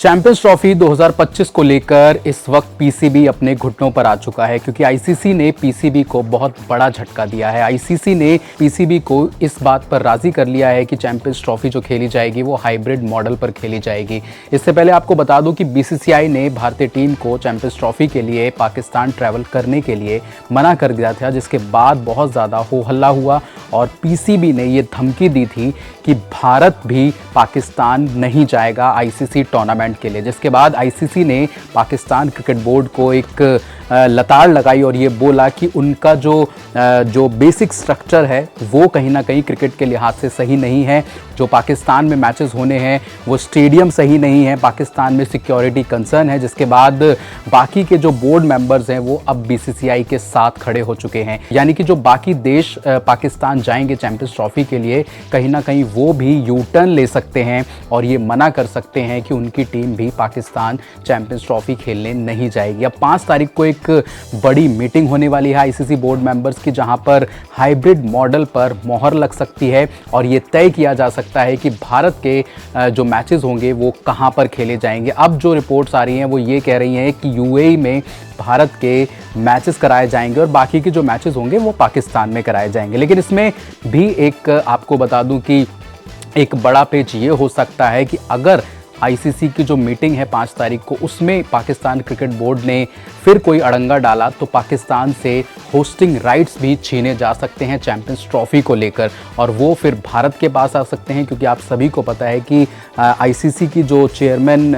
Champions trophy 2025 को लेकर इस वक्त पीसीबी अपने घुटनों पर आ चुका है क्योंकि आईसीसी ने पीसीबी को बहुत बड़ा झटका दिया है। आईसीसी ने पीसीबी को इस बात पर राजी कर लिया है कि चैंपियंस ट्रॉफी जो खेली जाएगी वो हाइब्रिड मॉडल पर खेली जाएगी। इससे पहले आपको बता दूं कि बीसीसीआई ने भारतीय टीम को चैंपियंस ट्रॉफी के लिए पाकिस्तान ट्रैवल करने के लिए मना कर दिया था, जिसके बाद बहुत ज़्यादा हो हल्ला हुआ और पीसीबी ने ये धमकी दी थी कि भारत भी पाकिस्तान नहीं जाएगा आईसीसी टूर्नामेंट के लिए, जिसके बाद आईसीसी ने पाकिस्तान क्रिकेट बोर्ड को एक लताड़ लगाई और ये बोला कि उनका जो बेसिक स्ट्रक्चर है वो कहीं ना कहीं क्रिकेट के लिहाज से सही नहीं है। जो पाकिस्तान में मैचेस होने हैं वो स्टेडियम सही नहीं है, पाकिस्तान में सिक्योरिटी कंसर्न है, जिसके बाद बाकी के जो बोर्ड मेंबर्स हैं वो अब बीसीसीआई के साथ खड़े हो चुके हैं। यानी कि जो बाकी देश पाकिस्तान जाएंगे चैंपियंस ट्रॉफी के लिए, कहीं ना कहीं वो भी यू टर्न ले सकते हैं और ये मना कर सकते हैं कि उनकी टीम भी पाकिस्तान चैंपियंस ट्रॉफी खेलने नहीं जाएगी। अब 5 तारीख को एक बड़ी मीटिंग होने वाली है आईसीसी बोर्ड मेंबर्स की, जहां पर हाइब्रिड मॉडल पर मोहर लग सकती है और ये तय किया जा सकता है कि भारत के जो मैचेस होंगे वो कहां पर खेले जाएंगे। अब जो रिपोर्ट्स आ रही हैं वो ये कह रही हैं कि यूएई में भारत के मैचेस कराए जाएंगे और बाकी के जो मैचेस होंगे वो पाकिस्तान में कराए जाएंगे। लेकिन इसमें भी एक आपको बता दूं कि एक बड़ा पेच ये हो सकता है कि अगर आईसीसी की जो मीटिंग है 5 तारीख को, उसमें पाकिस्तान क्रिकेट बोर्ड ने फिर कोई अड़ंगा डाला तो पाकिस्तान से होस्टिंग राइट्स भी छीने जा सकते हैं चैंपियंस ट्रॉफी को लेकर और वो फिर भारत के पास आ सकते हैं, क्योंकि आप सभी को पता है कि आईसीसी के जो चेयरमैन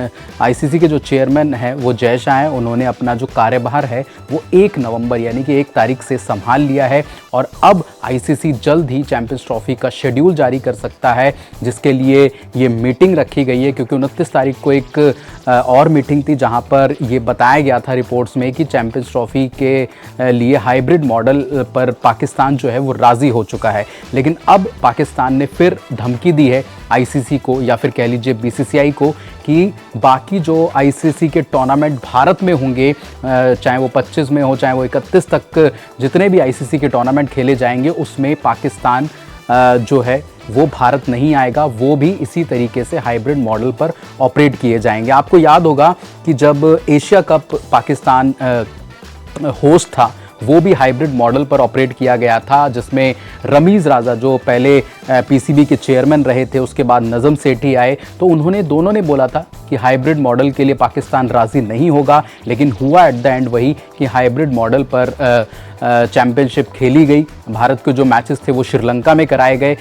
हैं वो जय शाह हैं। उन्होंने अपना जो कार्यभार है वो 1 नवंबर यानी कि 1 तारीख से संभाल लिया है और अब आईसीसी जल्द ही चैंपियंस ट्रॉफी का शेड्यूल जारी कर सकता है, जिसके लिए ये मीटिंग रखी गई है। क्योंकि 29 तारीख को एक और मीटिंग थी जहां पर ये बताया गया था रिपोर्ट्स में कि चैंपियंस ट्रॉफी के लिए हाइब्रिड मॉडल पर पाकिस्तान जो है वो राज़ी हो चुका है। लेकिन अब पाकिस्तान ने फिर धमकी दी है आईसीसी को या फिर कह लीजिए बीसीसीआई को कि बाकी जो आईसीसी के टूर्नामेंट भारत में होंगे, चाहे वो 25 में हो चाहे वो 31 तक जितने भी आईसीसी के टूर्नामेंट खेले जाएंगे, उसमें पाकिस्तान जो है वो भारत नहीं आएगा, वो भी इसी तरीके से हाइब्रिड मॉडल पर ऑपरेट किए जाएंगे। आपको याद होगा कि जब एशिया कप पाकिस्तान होस्ट था वो भी हाइब्रिड मॉडल पर ऑपरेट किया गया था, जिसमें रमीज़ राजा जो पहले पीसीबी के चेयरमैन रहे थे, उसके बाद नज़म सेठी आए, तो दोनों ने बोला था कि हाइब्रिड मॉडल के लिए पाकिस्तान राज़ी नहीं होगा। लेकिन हुआ एट द एंड वही कि हाइब्रिड मॉडल पर चैंपियनशिप खेली गई। भारत के जो मैचेस थे वो श्रीलंका में कराए गए,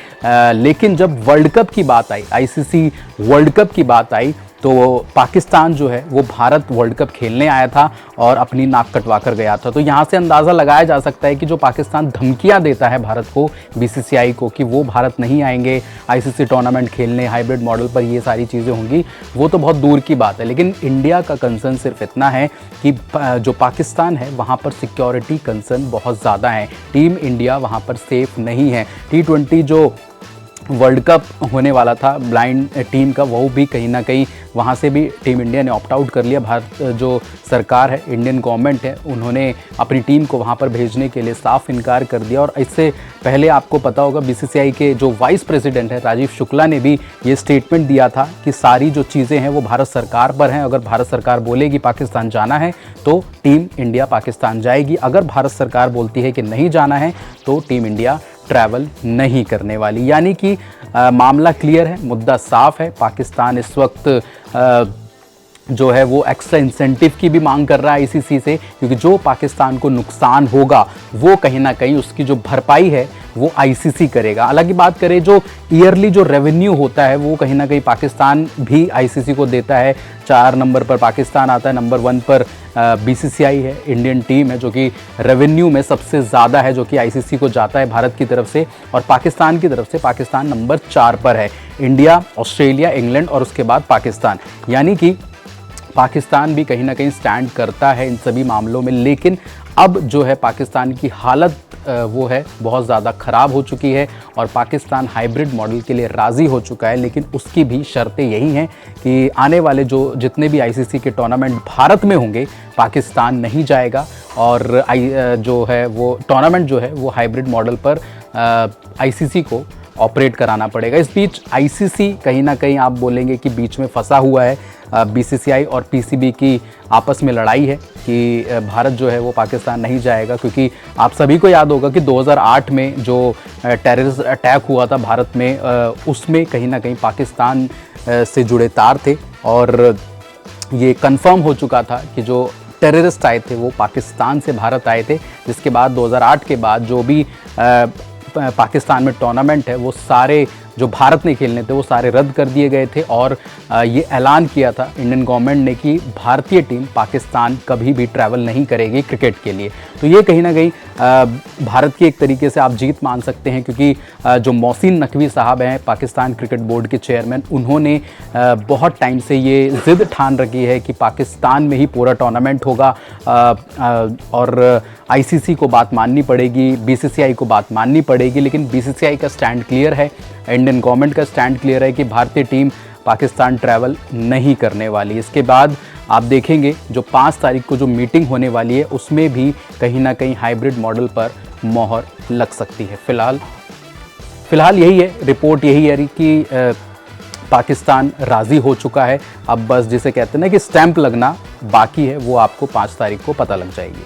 लेकिन जब वर्ल्ड कप की बात आई, आईसीसी वर्ल्ड कप की बात आई, तो पाकिस्तान जो है वो भारत वर्ल्ड कप खेलने आया था और अपनी नाक कटवा कर गया था। तो यहाँ से अंदाज़ा लगाया जा सकता है कि जो पाकिस्तान धमकियाँ देता है भारत को, बीसीसीआई को, कि वो भारत नहीं आएंगे आईसीसी टूर्नामेंट खेलने हाइब्रिड मॉडल पर, ये सारी चीज़ें होंगी, वो तो बहुत दूर की बात है। लेकिन इंडिया का कंसर्न सिर्फ इतना है कि जो पाकिस्तान है वहाँ पर सिक्योरिटी कंसर्न बहुत ज़्यादा है। टीम इंडिया वहाँ पर सेफ नहीं है। T20 जो वर्ल्ड कप होने वाला था ब्लाइंड टीम का, वो भी कहीं ना कहीं वहाँ से भी टीम इंडिया ने ऑप्ट आउट कर लिया। भारत जो सरकार है, इंडियन गवर्नमेंट है, उन्होंने अपनी टीम को वहाँ पर भेजने के लिए साफ इनकार कर दिया। और इससे पहले आपको पता होगा बीसीसीआई के जो वाइस प्रेसिडेंट है राजीव शुक्ला ने भी ये स्टेटमेंट दिया था कि सारी जो चीज़ें हैं वो भारत सरकार पर हैं। अगर भारत सरकार बोलेगी पाकिस्तान जाना है तो टीम इंडिया पाकिस्तान जाएगी, अगर भारत सरकार बोलती है कि नहीं जाना है तो टीम इंडिया ट्रैवल नहीं करने वाली। यानी कि मामला क्लियर है, मुद्दा साफ है। पाकिस्तान इस वक्त जो है वो एक्स्ट्रा इंसेंटिव की भी मांग कर रहा है आईसीसी से, क्योंकि जो पाकिस्तान को नुकसान होगा वो कहीं ना कहीं उसकी जो भरपाई है वो आईसीसी करेगा। हालांकि बात करें जो ईयरली जो रेवेन्यू होता है वो कहीं ना कहीं पाकिस्तान भी आईसीसी को देता है। 4 नंबर पर पाकिस्तान आता है, नंबर 1 पर बीसीसीआई है, इंडियन टीम है, जो कि रेवेन्यू में सबसे ज़्यादा है, जो कि आईसीसी को जाता है भारत की तरफ से। और पाकिस्तान की तरफ से पाकिस्तान नंबर 4 पर है, इंडिया, ऑस्ट्रेलिया, इंग्लैंड और उसके बाद पाकिस्तान। यानी कि पाकिस्तान भी कहीं ना कहीं स्टैंड करता है इन सभी मामलों में। लेकिन अब जो है पाकिस्तान की हालत वो है बहुत ज़्यादा ख़राब हो चुकी है और पाकिस्तान हाइब्रिड मॉडल के लिए राज़ी हो चुका है। लेकिन उसकी भी शर्तें यही हैं कि आने वाले जितने भी आईसीसी के टूर्नामेंट भारत में होंगे पाकिस्तान नहीं जाएगा और जो है वो टूर्नामेंट जो है वो हाइब्रिड मॉडल पर आईसीसी को ऑपरेट कराना पड़ेगा। इस बीच आईसीसी कहीं ना कहीं आप बोलेंगे कि बीच में फंसा हुआ है। बीसीसीआई और पीसीबी की आपस में लड़ाई है कि भारत जो है वो पाकिस्तान नहीं जाएगा, क्योंकि आप सभी को याद होगा कि 2008 में जो टेररिस्ट अटैक हुआ था भारत में, उसमें कहीं ना कहीं पाकिस्तान से जुड़े तार थे और ये कंफर्म हो चुका था कि जो टेररिस्ट आए थे वो पाकिस्तान से भारत आए थे, जिसके बाद 2008 के बाद जो भी पाकिस्तान में टूर्नामेंट है वो सारे जो भारत ने खेलने थे वो सारे रद्द कर दिए गए थे और ये ऐलान किया था इंडियन गवर्नमेंट ने कि भारतीय टीम पाकिस्तान कभी भी ट्रैवल नहीं करेगी क्रिकेट के लिए। तो ये कहीं ना कहीं भारत की एक तरीके से आप जीत मान सकते हैं, क्योंकि जो मोहसिन नकवी साहब हैं पाकिस्तान क्रिकेट बोर्ड के चेयरमैन, उन्होंने बहुत टाइम से ये ज़िद ठान रखी है कि पाकिस्तान में ही पूरा टूर्नामेंट होगा और आईसीसी को बात माननी पड़ेगी, बीसीसीआई को बात माननी पड़ेगी। लेकिन बीसीसीआई का स्टैंड क्लियर है, इंडियन गवर्नमेंट का स्टैंड क्लियर है कि भारतीय टीम पाकिस्तान ट्रैवल नहीं करने वाली। इसके बाद आप देखेंगे जो 5 तारीख को जो मीटिंग होने वाली है उसमें भी कहीं ना कहीं हाइब्रिड मॉडल पर मोहर लग सकती है। फिलहाल यही है, रिपोर्ट यही है कि पाकिस्तान राज़ी हो चुका है। अब बस जिसे कहते हैं ना कि स्टैंप लगना बाकी है, वो आपको 5 तारीख को पता लग जाएगी।